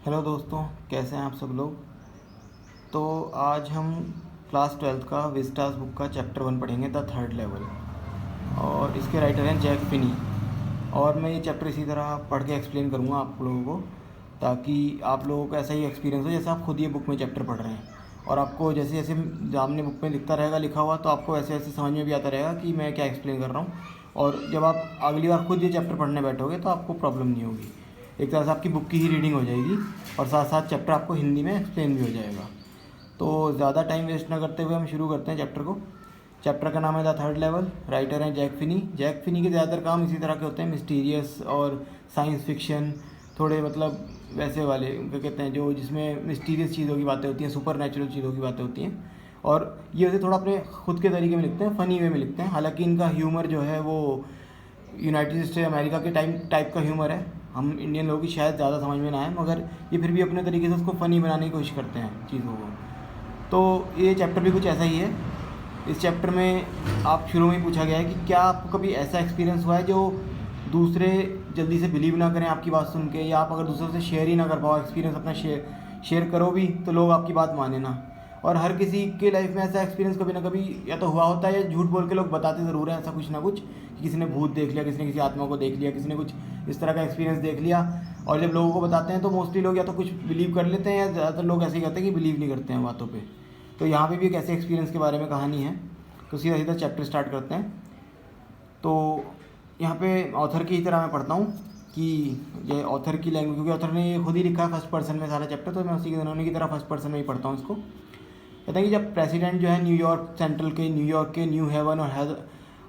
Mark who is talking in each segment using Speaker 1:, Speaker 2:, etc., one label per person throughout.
Speaker 1: Hello दोस्तों, कैसे हैं आप सब लोग। तो आज हम क्लास 12th का विस्टास बुक का चैप्टर 1 पढ़ेंगे, द थर्ड लेवल। और इसके राइटर हैं जैक फिनी। और मैं ये चैप्टर इसी तरह पढ़ के एक्सप्लेन करूँगा आप लोगों को, ताकि आप लोगों को ऐसा ही एक्सपीरियंस हो जैसे आप खुद ये बुक में चैप्टर पढ़ रहे हैं। और आपको जैसे जैसे सामने बुक में लिखता रहेगा लिखा हुआ, तो आपको वैसे वैसे समझ में भी आता रहेगा कि मैं क्या एक्सप्लेन कर रहा हूँ। और जब आप अगली बार खुद ये चैप्टर पढ़ने बैठोगे तो आपको प्रॉब्लम नहीं होगी। एक तरह से आपकी बुक की ही रीडिंग हो जाएगी और साथ साथ चैप्टर आपको हिंदी में एक्सप्लेन भी हो जाएगा। तो ज़्यादा टाइम वेस्ट ना करते हुए हम शुरू करते हैं चैप्टर को। चैप्टर का नाम है द थर्ड लेवल। राइटर हैं जैक फिनी। जैक फिनी के ज़्यादातर काम इसी तरह के होते हैं, मिस्टीरियस और साइंस फिक्शन, थोड़े मतलब वैसे वाले क्या कहते हैं, जो जिसमें मिस्टीरियस चीज़ों की बातें होती हैं, सुपर नेचुरल चीज़ों की बातें होती हैं। और ये वैसे थोड़ा अपने खुद के तरीके में लिखते हैं, फ़नी वे में लिखते हैं। हालांकि इनका ह्यूमर जो है वो यूनाइटेड स्टेट अमेरिका के टाइप का ह्यूमर है। हम इंडियन लोगों की शायद ज़्यादा समझ में ना आए, मगर ये फिर भी अपने तरीके से उसको फ़नी बनाने की कोशिश करते हैं चीज़ों को। तो ये चैप्टर भी कुछ ऐसा ही है। इस चैप्टर में आप शुरू में ही पूछा गया है कि क्या आपको कभी ऐसा एक्सपीरियंस हुआ है जो दूसरे जल्दी से बिलीव ना करें आपकी बात सुन के, या आप अगर दूसरों से शेयर ही ना कर पाओ एक्सपीरियंस अपना, शेयर करो भी तो लोग आपकी बात माने ना। और हर किसी के लाइफ में ऐसा एक्सपीरियंस कभी ना कभी या तो हुआ होता है, या झूठ बोल के लोग बताते ज़रूर हैं ऐसा कुछ ना कुछ, कि किसी ने भूत देख लिया, किसी ने किसी आत्मा को देख लिया, किसी ने कुछ इस तरह का एक्सपीरियंस देख लिया। और जब लोगों को बताते हैं तो मोस्टली लोग या तो कुछ बिलीव कर लेते हैं, या ज़्यादातर लोग ऐसे ही करते हैं कि बिलीव नहीं करते हैं बातों पर। तो यहाँ पे भी एक ऐसे एक्सपीरियंस के बारे में कहानी है। तो सीधा सीधा चैप्टर स्टार्ट करते हैं। तो यहाँ पे ऑथर की तरह मैं पढ़ता हूँ कि ये ऑथर की लैंग्वेज, क्योंकि ऑथर ने ये खुद ही लिखा है फर्स्ट पर्सन में सारा चैप्टर, तो मैं उसी के उन्होंने की तरह फर्स्ट पर्सन में ही पढ़ता हूँ इसको। कहते हैं कि जब प्रेसिडेंट जो है न्यूयॉर्क सेंट्रल के, न्यूयॉर्क के न्यू हेवन और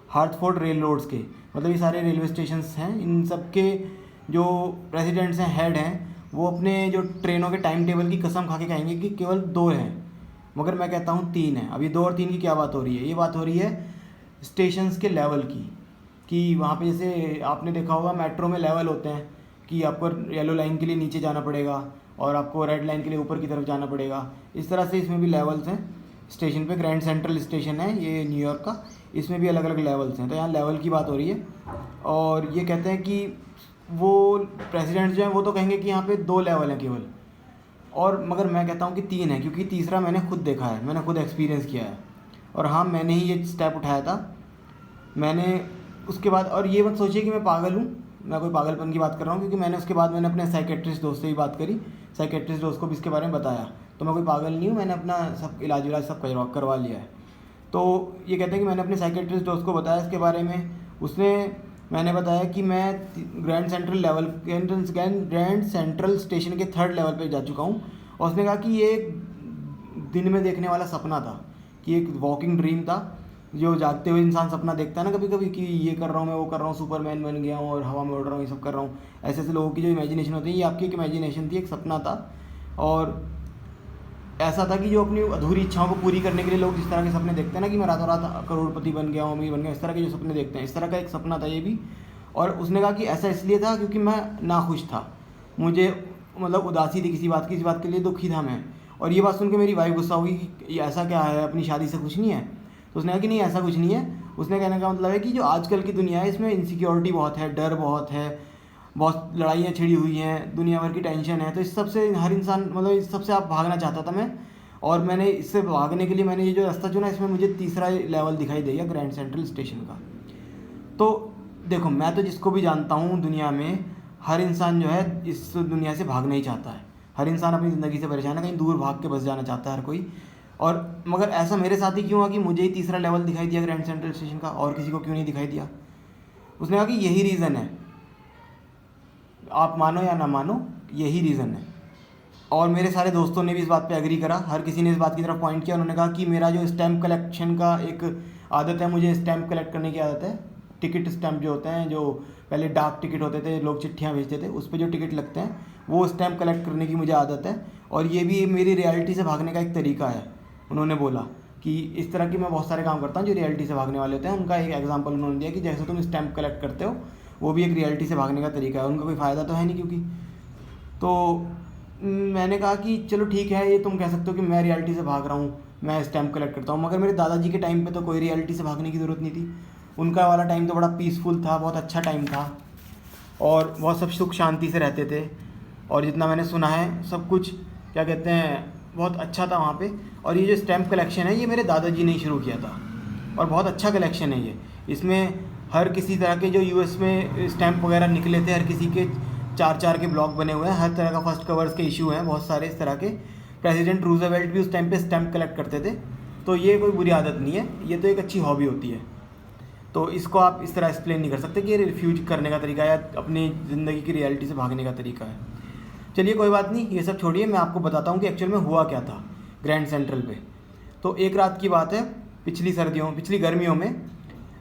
Speaker 1: हार्थफोर्ड रेल रोड्स के, मतलब ये सारे रेलवे स्टेशन हैं, इन सब के जो प्रेसिडेंट्स हैं, हेड हैं, वो अपने जो ट्रेनों के टाइम टेबल की कसम खा के कहेंगे कि केवल 2 हैं, मगर मैं कहता हूँ 3 है। अब ये 2 और 3 की क्या बात हो रही है? ये बात हो रही है स्टेशंस के लेवल की, कि वहाँ पे जैसे आपने देखा होगा मेट्रो में लेवल होते हैं कि आपको येलो लाइन के लिए नीचे जाना पड़ेगा और आपको रेड लाइन के लिए ऊपर की तरफ जाना पड़ेगा। इस तरह से इसमें भी लेवल्स हैं स्टेशन पे। ग्रैंड सेंट्रल स्टेशन है ये न्यूयॉर्क का, इसमें भी अलग अलग लेवल्स हैं। तो यहाँ लेवल की बात हो रही है। और ये कहते हैं कि वो प्रेसिडेंट जो हैं वो तो कहेंगे कि यहाँ पे 2 लेवल हैं केवल, और मगर मैं कहता हूँ कि 3 है, क्योंकि तीसरा मैंने खुद देखा है, मैंने खुद एक्सपीरियंस किया है। और हाँ, मैंने ही ये स्टेप उठाया था। मैंने उसके बाद, और ये मत सोचिए कि मैं पागल हूँ, मैं कोई पागलपन की बात कर रहा हूँ, क्योंकि मैंने उसके बाद मैंने अपने साइकेट्रिस्ट दोस्त से भी बात करी, साइकेट्रिस्ट दोस्त को भी इसके बारे में बताया। तो मैं कोई पागल नहीं हूँ, मैंने अपना सब इलाज सब करवा लिया है। तो ये कहते हैं कि मैंने अपने साइकेट्रिस्ट दोस्त को बताया इसके बारे में। मैंने बताया कि मैं ग्रैंड सेंट्रल स्टेशन के 3rd लेवल पे जा चुका हूँ। और उसने कहा कि ये एक दिन में देखने वाला सपना था, कि एक वॉकिंग ड्रीम था, जो जागते हुए इंसान सपना देखता है ना कभी कभी, कि ये कर रहा हूँ, मैं वो कर रहा हूँ, सुपरमैन बन गया हूँ और हवा में उड़ रहा हूँ, ये सब कर रहा हूँ। ऐसे ऐसे लोगों की जो इमेजिनेशन होती है, ये आपकी एक इमेजिनेशन थी, एक सपना था। और ऐसा था कि जो अपनी अधूरी इच्छाओं को पूरी करने के लिए लोग जिस तरह के सपने देखते हैं ना, कि मैं रातों रात करोड़पति बन गया हूँ, अमीर बन गया, इस तरह के जो सपने देखते हैं, इस तरह का एक सपना था ये भी। और उसने कहा कि ऐसा इसलिए था क्योंकि मैं नाखुश था, मुझे मतलब उदासी थी किसी बात के लिए दुखी था मैं। और ये बात सुन के मेरी वाइफ गुस्सा होगी कि ये ऐसा क्या है, अपनी शादी से खुश नहीं है? तो उसने कहा कि नहीं, ऐसा कुछ नहीं है। उसने कहने का मतलब है कि जो आजकल की दुनिया है, इसमें इनसिक्योरिटी बहुत है, डर बहुत है, बहुत लड़ाइयाँ छिड़ी हुई हैं, दुनिया भर की टेंशन है। तो इस सब से हर इंसान, मतलब इस सब से आप भागना चाहता था मैं। और मैंने इससे भागने के लिए मैंने ये जो रास्ता चुना, इसमें मुझे तीसरा लेवल दिखाई देगा, ग्रैंड सेंट्रल स्टेशन का। तो देखो, मैं तो जिसको भी जानता हूँ दुनिया में, हर इंसान जो है इस दुनिया से भागना ही चाहता है। हर इंसान अपनी ज़िंदगी से परेशान है, कहीं दूर भाग के बस जाना चाहता है हर कोई। और मगर ऐसा मेरे साथ ही क्यों हुआ कि मुझे ही तीसरा लेवल दिखाई दिया ग्रैंड सेंट्रल स्टेशन का, और किसी को क्यों नहीं दिखाई दिया? उसने कहा कि यही रीज़न है, आप मानो या ना मानो, यही रीज़न है। और मेरे सारे दोस्तों ने भी इस बात पे एग्री करा, हर किसी ने इस बात की तरफ पॉइंट किया। उन्होंने कहा कि मेरा जो स्टैम्प कलेक्शन का एक आदत है, मुझे स्टैम्प कलेक्ट करने की आदत है। टिकट स्टैम्प जो होते हैं, जो पहले डाक टिकट होते थे, लोग चिट्ठियाँ भेजते थे, उस पर जो टिकट लगते हैं, वो स्टैम्प कलेक्ट करने की मुझे आदत है। और ये भी मेरी रियलिटी से भागने का एक तरीका है। उन्होंने बोला कि इस तरह की मैं बहुत सारे काम करता हूँ जो रियलिटी से भागने वाले होते हैं। उनका एक एग्जांपल उन्होंने दिया कि जैसे तुम स्टैम्प कलेक्ट करते हो, वो भी एक रियलिटी से भागने का तरीका है। उनका कोई फ़ायदा तो है नहीं क्योंकि। तो मैंने कहा कि चलो ठीक है, ये तुम कह सकते हो कि मैं रियलिटी से भाग रहा हूँ, मैं स्टैम्प कलेक्ट करता हूँ, मगर मेरे दादाजी के टाइम पे तो कोई रियलिटी से भागने की ज़रूरत नहीं थी। उनका वाला टाइम तो बड़ा पीसफुल था, बहुत अच्छा टाइम था, और बहुत सब सुख शांति से रहते थे। और जितना मैंने सुना है सब कुछ क्या कहते हैं बहुत अच्छा था वहाँ पे। और ये जो स्टैम्प कलेक्शन है ये मेरे दादाजी ने ही शुरू किया था और बहुत अच्छा कलेक्शन है ये। इसमें हर किसी तरह के जो यूएस में स्टैम्प वगैरह निकले थे, हर किसी के 4-4 के ब्लॉक बने हुए हैं, हर तरह का फर्स्ट कवर्स के इशू हैं बहुत सारे इस तरह के। प्रेसिडेंट रूजवेल्ट भी उस टाइम पे स्टैम्प कलेक्ट करते थे। तो ये कोई बुरी आदत नहीं है, ये तो एक अच्छी हॉबी होती है। तो इसको आप इस तरह एक्सप्लेन नहीं कर सकते कि ये रिफ्यूज करने का तरीका या अपनी ज़िंदगी की रियलिटी से भागने का तरीका है। चलिए कोई बात नहीं, ये सब छोड़िए, मैं आपको बताता हूँ कि एक्चुअल में हुआ क्या था ग्रैंड सेंट्रल पे। तो एक रात की बात है, पिछली गर्मियों में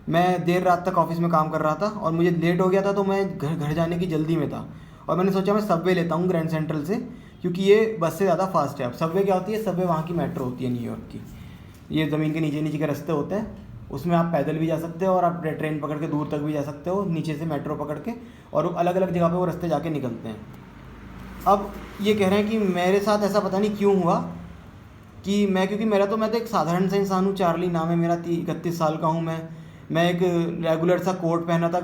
Speaker 1: मैं देर रात तक ऑफिस में काम कर रहा था और मुझे लेट हो गया था, तो मैं घर जाने की जल्दी में था और मैंने सोचा मैं सबवे लेता हूँ ग्रैंड सेंट्रल से, क्योंकि ये बस से ज़्यादा फास्ट है। अब सबवे क्या होती है, सबवे वहाँ की मेट्रो होती है न्यूयॉर्क की। ये ज़मीन के नीचे के रास्ते होते हैं, उसमें आप पैदल भी जा सकते हो और आप ट्रेन पकड़ के दूर तक भी जा सकते हो, नीचे से मेट्रो पकड़ के, और अलग अलग जगह पे वो रास्ते जाके निकलते हैं। अब ये कह रहे हैं कि मेरे साथ ऐसा पता नहीं क्यों हुआ कि मैं तो एक साधारण सा इंसान हूँ, चार्ली नाम है मेरा, 31 साल का हूँ मैं एक रेगुलर सा कोट पहना था,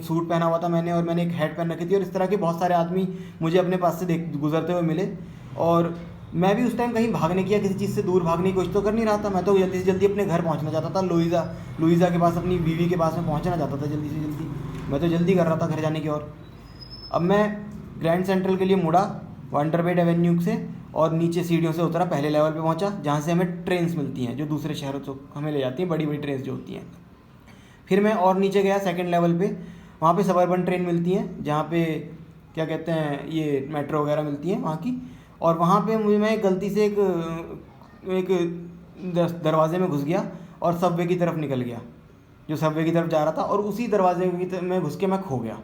Speaker 1: सूट पहना हुआ था मैंने, और मैंने एक हैट पहन रखी थी, और इस तरह के बहुत सारे आदमी मुझे अपने पास से गुजरते हुए मिले। और मैं भी उस टाइम कहीं भागने की या किसी चीज़ से दूर भागने की कोशिश तो कर नहीं रहा था, मैं तो जल्दी से जल्दी अपने घर पहुंचना चाहता था, लुइज़ा के पास, अपनी बीवी के पास में पहुंचना चाहता था जल्दी से जल्दी। मैं तो जल्दी कर रहा था घर जाने की ओर। अब मैं ग्रैंड सेंट्रल के लिए मुड़ा वंडरबेड एवेन्यू से, और नीचे सीढ़ियों से उतरा, पहले लेवल पे पहुंचा जहाँ से हमें ट्रेन्स मिलती हैं जो दूसरे शहरों से हमें ले जाती हैं, बड़ी बड़ी ट्रेन्स जो होती हैं। फिर मैं और नीचे गया सेकंड लेवल पे, वहाँ पे सबअर्बन ट्रेन मिलती हैं, जहाँ पे क्या कहते हैं ये मेट्रो वगैरह मिलती हैं वहाँ की। और वहाँ पे मैं गलती से एक दरवाजे में घुस गया और सबवे की तरफ निकल गया, जो सबवे की तरफ जा रहा था, और उसी दरवाजे में घुस के मैं खो गया।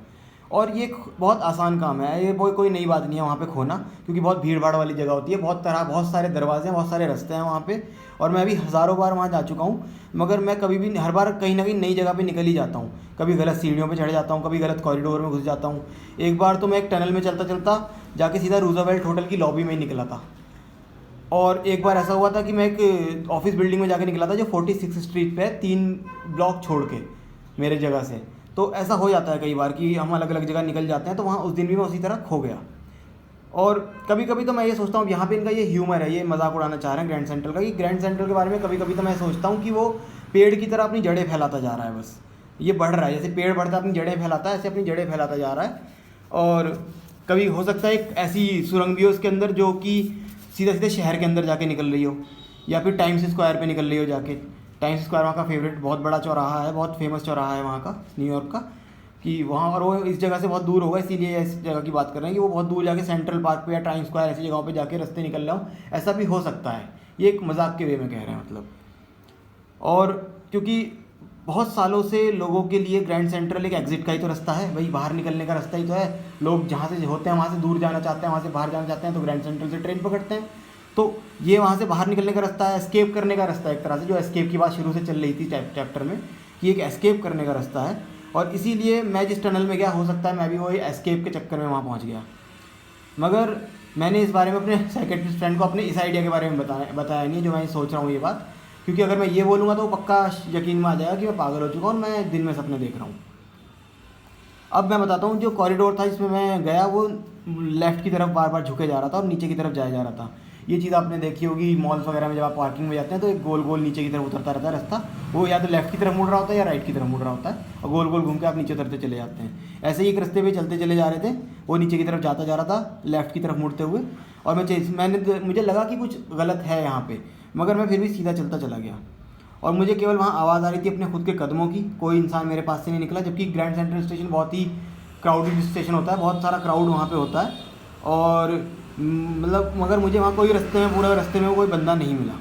Speaker 1: और ये बहुत आसान काम है, ये कोई नई बात नहीं है वहाँ पे खोना, क्योंकि बहुत भीड़ भाड़ वाली जगह होती है, बहुत सारे दरवाजे हैं, बहुत सारे रास्ते हैं वहाँ पे, और मैं भी हज़ारों बार वहाँ जा चुका हूँ। मगर मैं कभी भी हर बार कहीं ना कहीं नई जगह पे निकल ही जाता हूँ, कभी गलत सीढ़ियों पे चढ़ जाता हूँ, कभी गलत कॉरिडोर में घुस जाता हूँ। एक बार तो मैं एक टनल में चलता चलता जाके सीधा रूजवेल्ट होटल की लॉबी में ही निकला था। और एक बार ऐसा हुआ था कि मैं एक ऑफिस बिल्डिंग में जाके निकला था जो 46 स्ट्रीट पे है, 3 ब्लॉक छोड़ के मेरे जगह से। तो ऐसा हो जाता है कई बार कि हम अलग अलग जगह निकल जाते हैं, तो वहाँ उस दिन भी मैं उसी तरह खो गया। और कभी कभी तो मैं ये सोचता हूँ, यहाँ पे इनका ये ह्यूमर है, ये मजाक उड़ाना चाह रहे हैं ग्रैंड सेंट्रल का, कि ग्रैंड सेंट्रल के बारे में कभी कभी तो मैं सोचता हूँ कि वो पेड़ की तरह अपनी जड़ें फैलाता जा रहा है, बस ये बढ़ रहा है, जैसे पेड़ बढ़ता है अपनी जड़ें फैलाता है, ऐसे अपनी जड़ें फैलाता जा रहा है। और कभी हो सकता है एक ऐसी सुरंग भी हो उसके अंदर जो कि सीधा सीधे शहर के अंदर जाके निकल रही हो, या फिर टाइम्स स्क्वायर पे निकल रही हो जाके। टाइम्स स्क्वायर वहाँ का फेवरेट बहुत बड़ा चौराहा है, बहुत फेमस चौराहा है वहाँ का न्यूयॉर्क का, कि वहाँ, और वो इस जगह से बहुत दूर होगा, इसीलिए इस जगह की बात कर रहे हैं कि वो बहुत दूर जाके सेंट्रल पार्क पे या टाइम्स स्क्वायर ऐसी जगहों पे जाके रास्ते निकल रहा हूँ, ऐसा भी हो सकता है। ये एक मजाक के वे में कह रहे हैं मतलब। और क्योंकि बहुत सालों से लोगों के लिए ग्रैंड सेंट्रल एक एग्जिट का ही तो रास्ता है, वही बाहर निकलने का रास्ता ही तो है। लोग जहाँ से होते हैं वहाँ से दूर जाना चाहते हैं, वहाँ से बाहर जाना चाहते हैं, तो ग्रैंड सेंट्रल से ट्रेन पकड़ते हैं। तो ये वहाँ से बाहर निकलने का रास्ता है, एस्केप करने का रास्ता है एक तरह से, जो एस्केप की बात शुरू से चल रही थी चैप्टर में, कि एक एस्केप करने का रास्ता है। और इसीलिए मैं जिस टनल में गया, हो सकता है मैं भी वही एस्केप के चक्कर में वहाँ पहुँच गया। मगर मैंने इस बारे में अपने साइकेट्रिस्ट फ्रेंड को अपने इस आइडिया के बारे में बताया नहीं, जो मैं सोच रहा हूँ ये बात, क्योंकि अगर मैं ये बोलूँगा तो वो पक्का यकीन में आ जाएगा कि मैं पागल हो चुका हूँ और मैं दिन में सपने देख रहा हूँ। अब मैं बताता हूँ, जो कॉरिडोर था जिसमें मैं गया वो लेफ़्ट की तरफ बार बार झुके जा रहा था और नीचे की तरफ जाया जा रहा था। ये चीज़ आपने देखी होगी मॉल्स वगैरह में, जब आप पार्किंग में जाते हैं तो एक गोल गोल नीचे की तरफ उतरता रहता है रास्ता, वो या तो लेफ़्ट की तरफ मुड़ रहा होता है या राइट की तरफ मुड़ रहा होता है, और गोल गोल घूम के आप नीचे उतरते चले जाते हैं। ऐसे ही एक रास्ते पे चलते चले जा रहे थे, वो नीचे की तरफ जाता जा रहा था लेफ़्ट की तरफ मुड़ते हुए, और मुझे लगा कि कुछ गलत है यहाँ पे, मगर मैं फिर भी सीधा चलता चला गया। और मुझे केवल वहाँ आवाज़ आ रही थी अपने खुद के कदमों की, कोई इंसान मेरे पास से नहीं निकला, जबकि ग्रैंड सेंट्रल स्टेशन बहुत ही क्राउडेड स्टेशन होता है, बहुत सारा क्राउड वहाँ पे होता है। और मतलब मगर मुझे वहाँ कोई पूरे रास्ते में कोई बंदा नहीं मिला।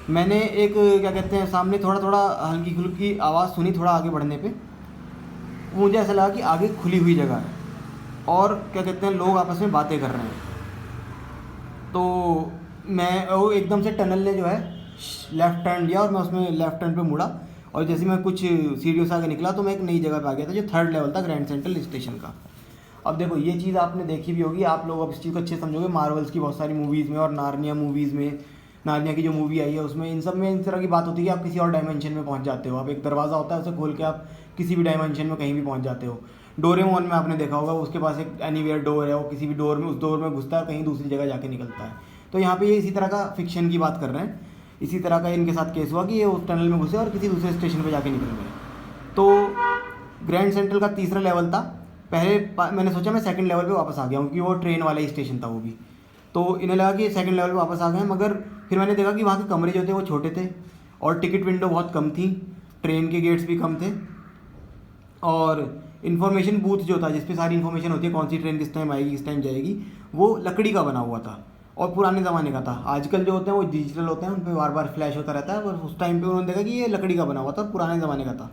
Speaker 1: मैंने एक क्या कहते हैं सामने थोड़ा थोड़ा हल्की फुल्की आवाज़ सुनी, थोड़ा आगे बढ़ने पे मुझे ऐसा लगा कि आगे खुली हुई जगह है और क्या कहते हैं लोग आपस में बातें कर रहे हैं। तो मैं वो एकदम से टनल ने जो है लेफ़्ट टर्न लिया और मैं उसमें लेफ़्ट टर्न पे मुड़ा, और जैसे मैं कुछ सीढ़ियों से आगे निकला तो मैं एक नई जगह पे आ गया था, जो 3rd लेवल था ग्रैंड सेंट्रल स्टेशन का। अब देखो ये चीज़ आपने देखी भी होगी, आप लोग अब इस चीज़ को अच्छे से समझोगे, मार्वल्स की बहुत सारी मूवीज़ में और नार्निया मूवीज़ में, नार्निया की जो मूवी आई है उसमें, इन सब में इस तरह की बात होती है कि आप किसी और डायमेंशन में पहुंच जाते हो। आप एक दरवाज़ा होता है, उसे खोल के आप किसी भी डायमेंशन में कहीं भी पहुंच जाते हो। डोरेमोन में आपने देखा होगा, उसके पास एक एनीवेयर डोर है, वो किसी भी डोर में, उस डोर में घुसता है, कहीं दूसरी जगह जाके निकलता है। तो यहाँ पे ये इसी तरह का फिक्शन की बात कर रहे हैं। इसी तरह का इनके साथ केस हुआ कि ये उस टनल में घुसे और किसी दूसरे स्टेशन पर जाके निकल गए। तो ग्रैंड सेंट्रल का तीसरा लेवल था। पहले मैंने सोचा मैं सेकंड लेवल पे वापस आ गया हूँ, क्योंकि वो ट्रेन वाला ही स्टेशन था वो भी। तो इन्हें लगा कि सेकंड लेवल पे वापस आ गए, मगर फिर मैंने देखा कि वहाँ के कमरे जो थे वो छोटे थे और टिकट विंडो बहुत कम थी, ट्रेन के गेट्स भी कम थे, और इन्फॉर्मेशन बूथ जो था जिस पे सारी इन्फॉर्मेशन होती है, कौन सी ट्रेन किस टाइम आएगी, किस टाइम जाएगी, वो लकड़ी का बना हुआ था और पुराने ज़माने का था। आजकल जो होते हैं वो डिजिटल होते हैं, उन पर बार बार फ्लैश होता रहता है, पर उस टाइम पे उन्होंने देखा कि ये लकड़ी का बना हुआ था, पुराने ज़माने का था।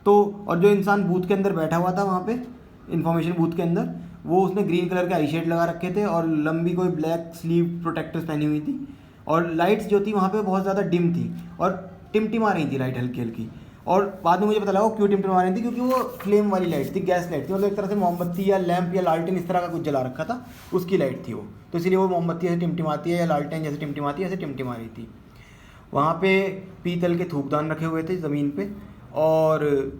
Speaker 1: तो और जो इंसान बूथ के अंदर बैठा हुआ था वहाँ पे इन्फॉर्मेशन बूथ के अंदर, वो उसने ग्रीन कलर के आई शेड लगा रखे थे और लंबी कोई ब्लैक स्लीव प्रोटेक्टर्स पहनी हुई थी, और लाइट्स जो थी वहाँ पे बहुत ज़्यादा डिम थी और टिमटिमा रही थी लाइट हल्की हल्की। और बाद में मुझे पता लगा क्यों टिमटिमा रही थी, क्योंकि वो फ्लेम वाली लाइट थी, गैस लाइट थी, मतलब एक तरह से मोमबत्ती या लैंप या लालटेन इस तरह का कुछ जला रखा था, उसकी लाइट थी वो। तो इसलिए वो मोमबत्ती जैसे टिमटिमाती है या लालटेन जैसे टिमटिमाती है, ऐसे टिमटिमा रही थी। वहाँ पे पीतल के थूकदान रखे हुए थे ज़मीन पे, और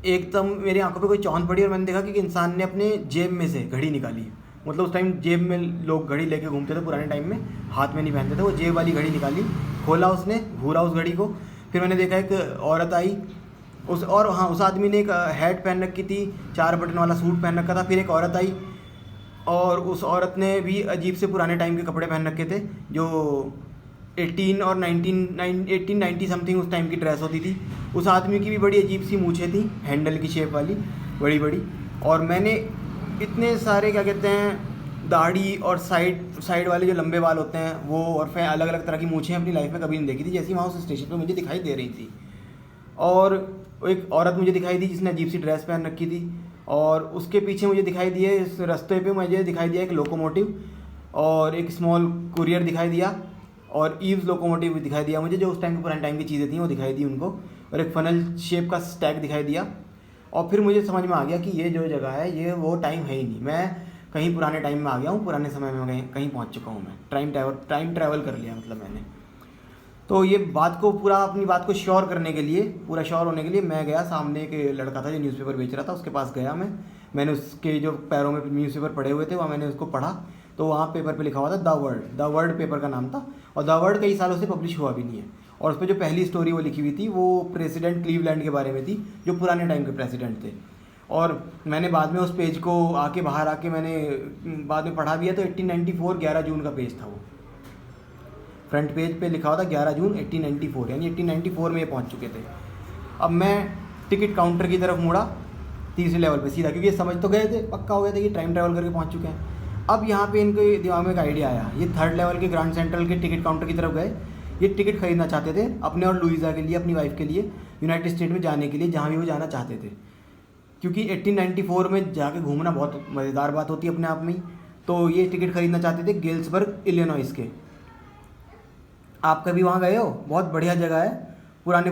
Speaker 1: एकदम मेरी आंखों पे कोई चौंध पड़ी और मैंने देखा कि इंसान ने अपने जेब में से घड़ी निकाली। मतलब उस टाइम जेब में लोग घड़ी लेके घूमते थे पुराने टाइम में, हाथ में नहीं पहनते थे, वो जेब वाली घड़ी निकाली, खोला उसने, घूरा उस घड़ी को। फिर मैंने देखा एक औरत आई, उस आदमी ने एक हैट पहन रखी थी, 4 बटन वाला सूट पहन रखा था। फिर एक औरत आई और उस औरत ने भी अजीब से पुराने टाइम के कपड़े पहन रखे थे, जो 1890 समथिंग उस टाइम की ड्रेस होती थी। उस आदमी की भी बड़ी अजीब सी मूछें थी, हैंडल की शेप वाली, बड़ी बड़ी। और मैंने इतने सारे क्या कहते हैं दाढ़ी और साइड वाले जो लंबे बाल होते हैं वो, और फिर अलग अलग तरह की मूछें अपनी लाइफ में कभी नहीं देखी थी, जैसी वहाँ उस स्टेशन पर मुझे दिखाई दे रही थी। और एक औरत मुझे दिखाई दी जिसने अजीब सी ड्रेस पहन रखी थी, और उसके पीछे मुझे दिखाई दिए, इस रास्ते पे मुझे दिखाई दिया एक लोकोमोटिव और एक स्मॉल कुरियर दिखाई दिया, और ईव्स लोकोमोटिव दिखाई दिया मुझे, जो उस टाइम के पुराने टाइम की चीज़ें थी वो दिखाई दी उनको, और एक फनल शेप का स्टैक दिखाई दिया। और फिर मुझे समझ में आ गया कि ये जो जगह है ये वो टाइम है ही नहीं, मैं कहीं पुराने टाइम में आ गया हूँ, पुराने समय में कहीं पहुँच चुका हूँ, मैं टाइम ट्रैवल कर लिया मतलब मैंने। तो ये बात को पूरा अपनी बात को श्योर करने के लिए, पूरा श्योर होने के लिए मैं गया, सामने एक लड़का था जो न्यूज़पेपर बेच रहा था, उसके पास गया मैंने उसके जो पैरों में न्यूज़पेपर पड़े हुए थे वहाँ मैंने उसको पढ़ा। तो वहाँ पेपर पे लिखा हुआ था द वर्ल्ड पेपर का नाम था, और द वर्ल्ड कई सालों से पब्लिश हुआ भी नहीं है। और उस पर जो पहली स्टोरी वो लिखी हुई थी वो प्रेसिडेंट क्लीवलैंड के बारे में थी, जो पुराने टाइम के प्रेसिडेंट थे। और मैंने बाद में उस पेज को बाहर आके मैंने बाद में पढ़ा भी है, तो 1894 11 जून का पेज था वो, फ्रंट पेज पे लिखा हुआ था 11 जून 1894, यानी 1894 में ये पहुंच चुके थे। अब मैं टिकट काउंटर की तरफ मुड़ा तीसरे लेवल पे सीधा, क्योंकि ये समझ तो गए थे, पक्का हो गया था कि टाइम ट्रैवल करके पहुंच चुके हैं। अब यहाँ पे इनके दिमाग में एक आइडिया आया, ये थर्ड लेवल के ग्रैंड सेंट्रल के टिकट काउंटर की तरफ गए। ये टिकट खरीदना चाहते थे अपने और लुइजा के लिए, अपनी वाइफ के लिए, यूनाइटेड स्टेट में जाने के लिए, जहाँ भी वो जाना चाहते थे। क्योंकि 1894 में जाके घूमना बहुत मज़ेदार बात होती है अपने आप में ही। तो ये टिकट खरीदना चाहते थे गेल्सबर्ग इलिनॉइस के। आप कभी वहाँ गए हो? बहुत बढ़िया जगह है, पुराने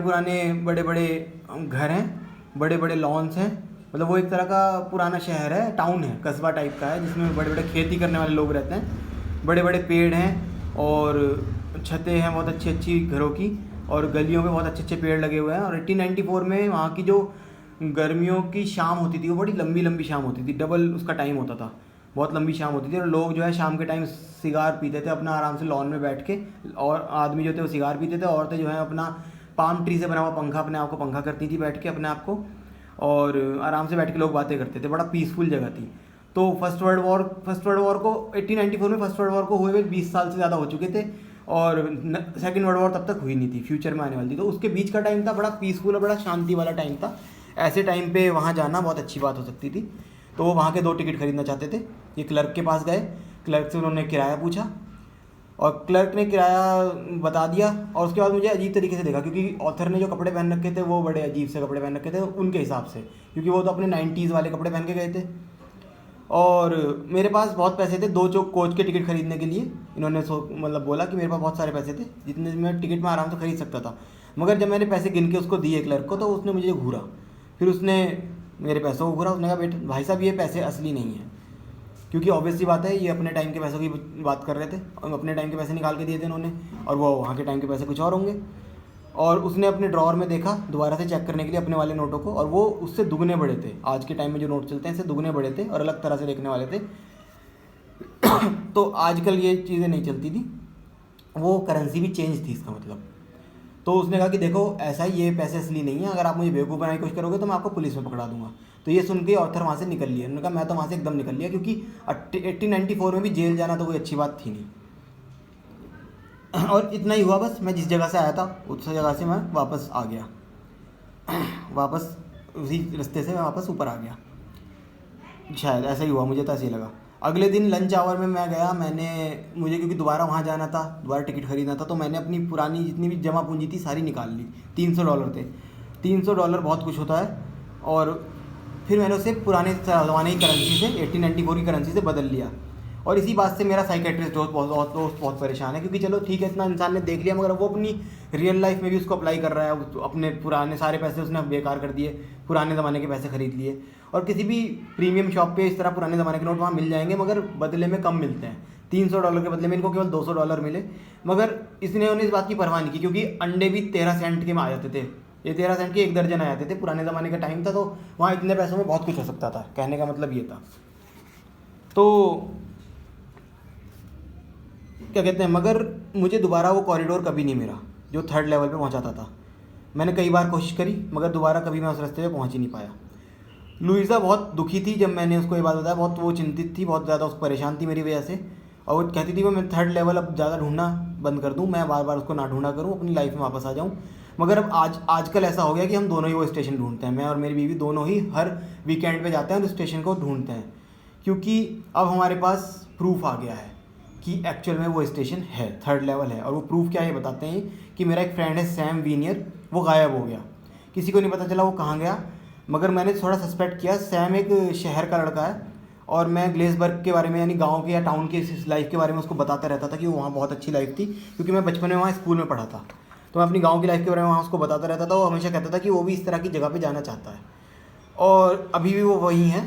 Speaker 1: बड़े बड़े घर हैं, बड़े बड़े लॉन्स हैं, मतलब वो एक तरह का पुराना शहर है, टाउन है, कस्बा टाइप का है, जिसमें बड़े बड़े खेती करने वाले लोग रहते हैं, बड़े बड़े पेड़ हैं और छतें हैं बहुत अच्छी अच्छी घरों की, और गलियों में बहुत अच्छे अच्छे पेड़ लगे हुए हैं। और 1894 में वहाँ की जो गर्मियों की शाम होती थी वो बड़ी लंबी लंबी शाम होती थी, डबल उसका टाइम होता था, बहुत लंबी शाम होती थी। और लोग जो है शाम के टाइम सिगार पीते थे अपना आराम से लॉन में बैठ के, और आदमी जो थे वो सिगार पीते थे, औरतें जो है अपना पाम ट्री से बना हुआ पंखा अपने आप को पंखा करती थी बैठ के अपने आप को, और आराम से बैठ के लोग बातें करते थे, बड़ा पीसफुल जगह थी। तो फर्स्ट वर्ल्ड वॉर को 1894 में फर्स्ट वर्ल्ड वॉर को हुए 20 साल से ज़्यादा हो चुके थे, और सेकेंड वर्ल्ड वॉर तब तक हुई नहीं थी, फ्यूचर में आने वाली थी। तो उसके बीच का टाइम था, बड़ा पीसफुल और बड़ा शांति वाला टाइम था। ऐसे टाइम पे वहाँ जाना बहुत अच्छी बात हो सकती थी। तो वो वहाँ के 2 टिकट खरीदना चाहते थे। ये क्लर्क के पास गए, क्लर्क से उन्होंने किराया पूछा, और क्लर्क ने किराया बता दिया। और उसके बाद मुझे अजीब तरीके से देखा, क्योंकि ऑथर ने जो कपड़े पहन रखे थे वो बड़े अजीब से कपड़े पहन रखे थे उनके हिसाब से, क्योंकि वो तो अपने 90s वाले कपड़े पहन के गए थे। और मेरे पास बहुत पैसे थे 2 कोच के टिकट खरीदने के लिए। इन्होंने मतलब बोला कि मेरे पास बहुत सारे पैसे थे जितने मैं टिकट में आराम से खरीद सकता था। मगर जब मैंने पैसे गिन के उसको दिए क्लर्क को, तो उसने मुझे घूरा, फिर उसने मेरे पैसों को घूरा। उसने कहा बेटा भाई साहब ये पैसे असली नहीं है, क्योंकि ऑब्वियस सी बात है ये अपने टाइम के पैसों की बात कर रहे थे, और अपने टाइम के पैसे निकाल के दिए थे इन्होंने, और वो वहाँ के टाइम के पैसे कुछ और होंगे। और उसने अपने ड्रॉअर में देखा दोबारा से चेक करने के लिए अपने वाले नोटों को, और वो उससे दुगने बड़े थे। आज के टाइम में जो नोट चलते हैं इससे दुगने बड़े थे और अलग तरह से देखने वाले थे। तो आजकल ये चीज़ें नहीं चलती थी, वो करेंसी भी चेंज थी इसका मतलब। तो उसने कहा कि देखो ऐसा ही, ये पैसे असली नहीं है, अगर आप मुझे बेवकूफ़ बनाने की कोशिश करोगे तो मैं आपको पुलिस में पकड़ा दूंगा। तो ये सुन के ऑथर वहाँ से निकल लिया। उन्होंने कहा मैं तो वहाँ से एकदम निकल लिया, क्योंकि 1894 में भी जेल जाना तो कोई अच्छी बात थी नहीं। और इतना ही हुआ बस। मैं जिस जगह से आया था उस जगह से मैं वापस आ गया, वापस उसी रास्ते से मैं वापस ऊपर आ गया, शायद ऐसा ही हुआ, मुझे तो ऐसे ही लगा। अगले दिन लंच आवर में मैं गया, मुझे क्योंकि दोबारा वहाँ जाना था, दोबारा टिकट खरीदना था, तो मैंने अपनी पुरानी जितनी भी जमा पूंजी थी सारी निकाल ली। $300 थे। $300 बहुत कुछ होता है। और फिर मैंने उसे पुराने ज़माने की करेंसी से 1894 की करेंसी से बदल लिया। और इसी बात से मेरा साइकेट्रिस्ट दोस्त बहुत परेशान है, क्योंकि चलो ठीक है इतना इंसान ने देख लिया, मगर वो अपनी रियल लाइफ में भी उसको अप्लाई कर रहा है। अपने पुराने सारे पैसे उसने बेकार कर दिए, पुराने ज़माने के पैसे खरीद लिए। और किसी भी प्रीमियम शॉप पे इस तरह पुराने ज़माने के नोट वहाँ मिल जाएंगे, मगर बदले में कम मिलते हैं। $300 के बदले में इनको केवल $200 मिले। मगर उन्हें इस बात की परवाह नहीं की, क्योंकि अंडे भी 13 सेंट के में आ जाते थे। ये 13 सेंट के 1 दर्जन आ जाते थे। पुराने ज़माने का टाइम था, तो वहाँ इतने पैसों में बहुत कुछ हो सकता था। कहने का मतलब ये था। तो क्या कहते हैं, मगर मुझे दोबारा वो कॉरिडोर कभी नहीं मिला जो 3rd लेवल पे पहुंचाता था। मैंने कई बार कोशिश करी, मगर दोबारा कभी मैं उस रास्ते पे पहुंच ही नहीं पाया। लुइसा बहुत दुखी थी जब मैंने उसको ये बात बताया, बहुत वो चिंतित थी, बहुत ज़्यादा उसको परेशान थी मेरी वजह से। और वो कहती थी मैं 3rd लेवल अब ज़्यादा ढूंढना बंद कर दूँ, मैं बार बार उसको ना ढूंढा करूँ, अपनी लाइफ में वापस आ जाऊँ। मगर अब आजकल ऐसा हो गया कि हम दोनों ही वो स्टेशन ढूंढते हैं। मैं और मेरी बीवी दोनों ही हर वीकेंड पे जाते हैं और उस स्टेशन को ढूंढते हैं, क्योंकि अब हमारे पास प्रूफ आ गया है कि एक्चुअल में वो स्टेशन है, 3rd लेवल है। और वो प्रूफ क्या है ये बताते हैं कि मेरा एक फ्रेंड है सैम वीनियर, वो गायब हो गया। किसी को नहीं पता चला वो कहाँ गया, मगर मैंने थोड़ा सस्पेक्ट किया। सैम एक शहर का लड़का है, और मैं ग्लेसबर्ग के बारे में, यानी गांव के या टाउन के लाइफ के बारे में उसको बताता रहता था कि वो वहाँ बहुत अच्छी लाइफ थी, क्योंकि मैं बचपन में वहाँ स्कूल में पढ़ा था। तो मैं अपनी गाँव की लाइफ के बारे में वहाँ उसको बताता रहता था। वो हमेशा कहता था कि वो भी इस तरह की जगह पर जाना चाहता है, और अभी भी वो वहीं है,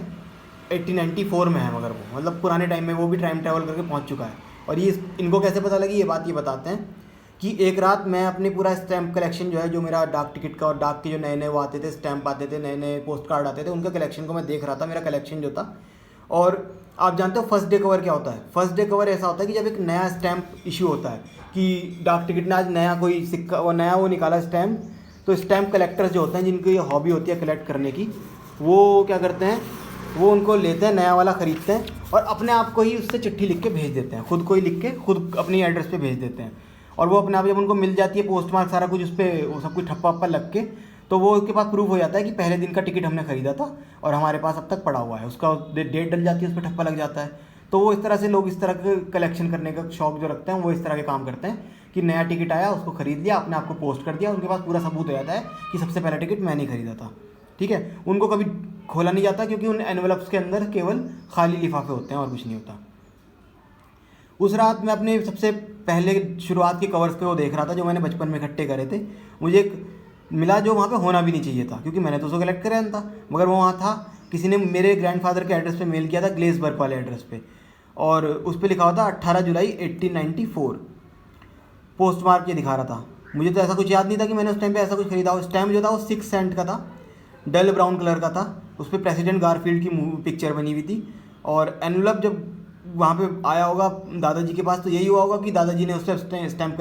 Speaker 1: 1894 में है। मगर वो मतलब पुराने टाइम में वो भी टाइम ट्रैवल करके पहुंच चुका है। और ये इनको कैसे पता लगी ये बात ये बताते हैं कि एक रात मैं अपने पूरा स्टैम्प कलेक्शन जो है, जो मेरा डाक टिकट का और डाक के जो नए नए वो आते थे, स्टैम्प आते थे, नए नए पोस्ट कार्ड आते थे, उनका कलेक्शन को मैं देख रहा था, मेरा कलेक्शन जो था। और आप जानते हो फर्स्ट डे कवर क्या होता है? फर्स्ट डे कवर ऐसा होता है कि जब एक नया स्टैम्प इशू होता है, कि डाक टिकट ने आज नया कोई सिक्का वो नया वो निकाला स्टैम्प, तो स्टैम्प कलेक्टर्स जो होते हैं, जिनको ये हॉबी होती है कलेक्ट करने की, वो क्या करते हैं, वो उनको लेते हैं, नया वाला ख़रीदते हैं, और अपने आप को ही उससे चिट्ठी लिख के भेज देते हैं, खुद को ही लिख के खुद अपनी एड्रेस पे भेज देते हैं। और वो अपने आप जब उनको मिल जाती है पोस्ट मार्क सारा कुछ उस पर, वो सब कुछ ठप्पा वप्पा लग के, तो वो उसके पास प्रूफ हो जाता है कि पहले दिन का टिकट हमने ख़रीदा था और हमारे पास अब तक पड़ा हुआ है, उसका डेट डल जाती है, उस पर ठप्पा लग जाता है। तो वो इस तरह से लोग इस तरह के कलेक्शन करने का शौक जो रखते हैं, वो इस तरह के काम करते हैं कि नया टिकट आया, उसको ख़रीद लिया, अपने आप को पोस्ट कर दिया, उनके पास पूरा सबूत हो जाता है कि सबसे पहला टिकट मैंने ही खरीदा था। ठीक है, उनको कभी खोला नहीं जाता, क्योंकि उन एनवेलप्स के अंदर केवल खाली लिफाफे होते हैं और कुछ नहीं होता। उस रात मैं अपने सबसे पहले शुरुआत के कवर्स पे वो देख रहा था जो मैंने बचपन में इकट्ठे करे थे। मुझे एक मिला जो वहाँ पे होना भी नहीं चाहिए था, क्योंकि मैंने तो उसको कलेक्ट कराया था, मगर वो वहाँ था। किसी ने मेरे ग्रैंडफादर के एड्रेस पे मेल किया था, ग्लेसबर्ग वाले एड्रेस पे, और उस पर लिखा हुआ था 18 जुलाई 1894। पोस्ट मार्क ये दिखा रहा था। मुझे तो ऐसा कुछ याद नहीं था कि मैंने उस टाइम पे ऐसा कुछ खरीदा हो। स्टैम्प जो था वो 6 सेंट का था, डल ब्राउन कलर का था, उस पर प्रेसिडेंट गारफील्ड की पिक्चर बनी हुई थी। और एनवलप जब वहाँ पे आया होगा दादाजी के पास, तो यही हुआ होगा कि दादाजी ने उससे स्टैम्प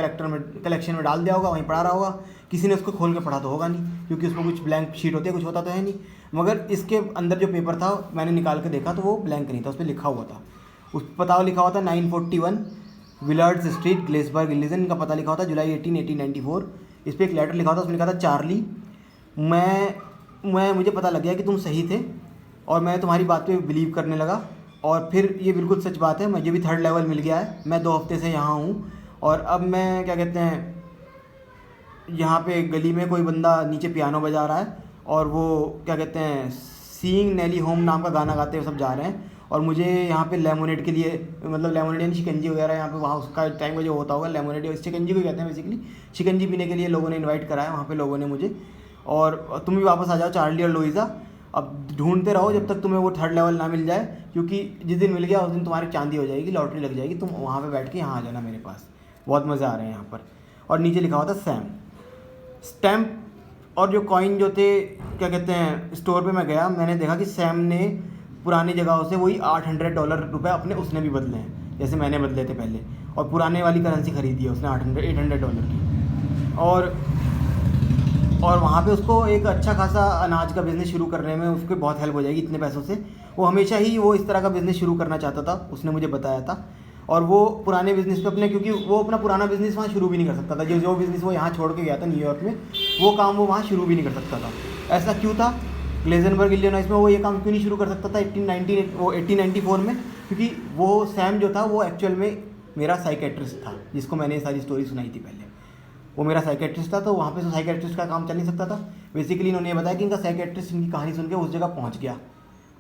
Speaker 1: कलेक्शन में डाल दिया होगा, वहीं पड़ा रहा होगा। किसी ने उसको खोल के पढ़ा तो होगा नहीं, क्योंकि उसमें कुछ ब्लैंक शीट होती है, कुछ होता तो है नहीं। मगर इसके अंदर जो पेपर था मैंने निकाल के देखा तो वो ब्लैंक नहीं था, उस पर लिखा हुआ था, उस पता लिखा हुआ था 941 विलर्ड्स स्ट्रीट, ग्लेसबर्ग, इलिनॉइस का पता लिखा हुआ था, जुलाई 18, 1894। इस पर एक लेटर लिखा हुआ था, उसमें लिखा था चार्ली। मुझे पता लग गया कि तुम सही थे, और मैं तुम्हारी बात पे बिलीव करने लगा। और फिर ये बिल्कुल सच बात है, मुझे भी 3rd लेवल मिल गया है। मैं 2 हफ्ते से यहाँ हूँ, और अब मैं क्या कहते हैं, यहाँ पे गली में कोई बंदा नीचे पियानो बजा रहा है, और वो क्या कहते हैं, सीइंग नेली होम नाम का गाना गाते हुए सब जा रहे हैं। और मुझे यहाँ पे लेमोनेड के लिए, मतलब लेमोनेड यानी शिकंजी वगैरह, यहाँ पे वहाँ उसका टाइम का जो होता होगा, लेमोनेड शिकंजी को कहते हैं बेसिकली, शिकंजी पीने के लिए लोगों ने इन्वाइट कराया वहाँ पे लोगों ने मुझे। और तुम भी वापस आ जाओ चार्ली और लुइसा, अब ढूंढते रहो जब तक तुम्हें वो 3rd लेवल ना मिल जाए, क्योंकि जिस दिन मिल गया उस दिन तुम्हारी चांदी हो जाएगी, लॉटरी लग जाएगी। तुम वहाँ पे बैठ के यहाँ आ जाना मेरे पास, बहुत मज़े आ रहे हैं यहाँ पर। और नीचे लिखा हुआ था सैम। स्टैम्प और जो कॉइन जो थे, क्या कहते हैं, स्टोर पे मैं गया, मैंने देखा कि सैम ने पुरानी जगहों से वही $800 अपने उसने भी बदले हैं, जैसे मैंने बदले थे पहले, और पुराने वाली करेंसी खरीदी है उसने $800 की। और वहाँ पे उसको एक अच्छा खासा अनाज का बिज़नेस शुरू करने में उसको बहुत हेल्प हो जाएगी इतने पैसों से। वो हमेशा ही वो इस तरह का बिज़नेस शुरू करना चाहता था, उसने मुझे बताया था। और वो पुराने बिज़नेस पे अपने, क्योंकि वो अपना पुराना बिज़नेस वहाँ शुरू भी नहीं कर सकता था, जो बिज़नेस वो यहाँ छोड़ के गया था न्यूयॉर्क में, वो काम वो वहाँ शुरू भी नहीं कर सकता था। ऐसा क्यों था? ग्लेजनबर्ग इलिनॉइस में वो ये काम क्यों नहीं शुरू कर सकता था 1894 में? क्योंकि वो सैम जो था वो एक्चुअल में मेरा साइकेट्रिस्ट था, जिसको मैंने ये सारी स्टोरी सुनाई थी पहले। वो मेरा साइकेट्रिस्ट था, तो वहाँ पे तो साइकेट्रिस्ट का काम चल नहीं सकता था। बेसिकली इन्होंने ये बताया कि इनका साइकेट्रिस्ट इनकी कहानी सुन के उस जगह पहुँच गया,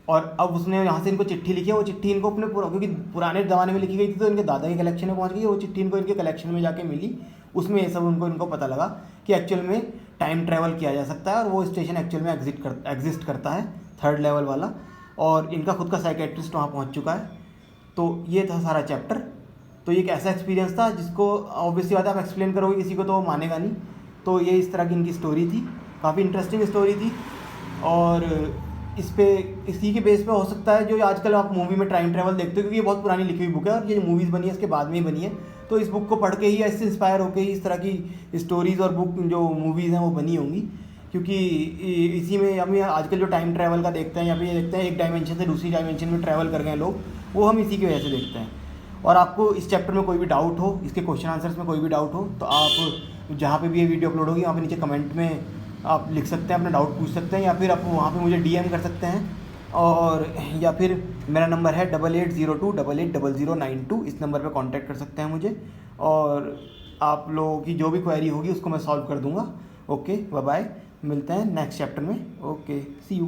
Speaker 1: और अब उसने यहाँ से इनको चिट्ठी लिखी है। वो चिट्ठी इनको अपने क्योंकि पुराने ज़माने में लिखी गई थी तो इनके दादा के कलेक्शन में पहुँच गई। वो चिट्ठी इनको इनके कलेक्शन में जाके मिली, उसमें ये सब इनको पता लगा कि एक्चुअल में टाइम ट्रैवल किया जा सकता है, और वो स्टेशन एक्चुअल में एग्जिस्ट करता है, 3rd लेवल वाला, और इनका खुद का साइकेट्रिस्ट वहाँ पहुँच चुका है। तो ये था सारा चैप्टर। तो ये एक ऐसा एक्सपीरियंस था जिसको ऑब्वियसली बात है आप एक्सप्लेन करोगे किसी को तो वो मानेगा नहीं। तो ये इस तरह की इनकी स्टोरी थी, काफ़ी इंटरेस्टिंग स्टोरी थी। और इसी के बेस पे हो सकता है जो आजकल आप मूवी में टाइम ट्रैवल देखते हो, क्योंकि ये बहुत पुरानी लिखी हुई बुक है और ये जो मूवीज़ बनी है इसके बाद में ही बनी है। तो इस बुक को पढ़ के ही या इससे इंस्पायर होकर ही इस तरह की स्टोरीज़ और बुक जो मूवीज़ हैं वो बनी होंगी। क्योंकि इसी में हम आजकल जो टाइम ट्रैवल का देखते हैं या फिर ये देखते हैं एक डायमेंशन से दूसरी डायमेंशन में ट्रैवल कर गए लोग, वो हम इसी की वजह से देखते हैं। और आपको इस चैप्टर में कोई भी डाउट हो, इसके क्वेश्चन आंसर्स में कोई भी डाउट हो, तो आप जहाँ पे भी ये वीडियो अपलोड होगी वहाँ पे नीचे कमेंट में आप लिख सकते हैं, अपना डाउट पूछ सकते हैं, या फिर आप वहाँ पे मुझे DM कर सकते हैं। और या फिर मेरा नंबर है 8802880092, इस नंबर पे कांटेक्ट कर सकते हैं मुझे, और आप लोगों की जो भी क्वेरी होगी उसको मैं सॉल्व कर दूँगा। ओके, बाय बाय, मिलते हैं नेक्स्ट चैप्टर में। Okay, see you.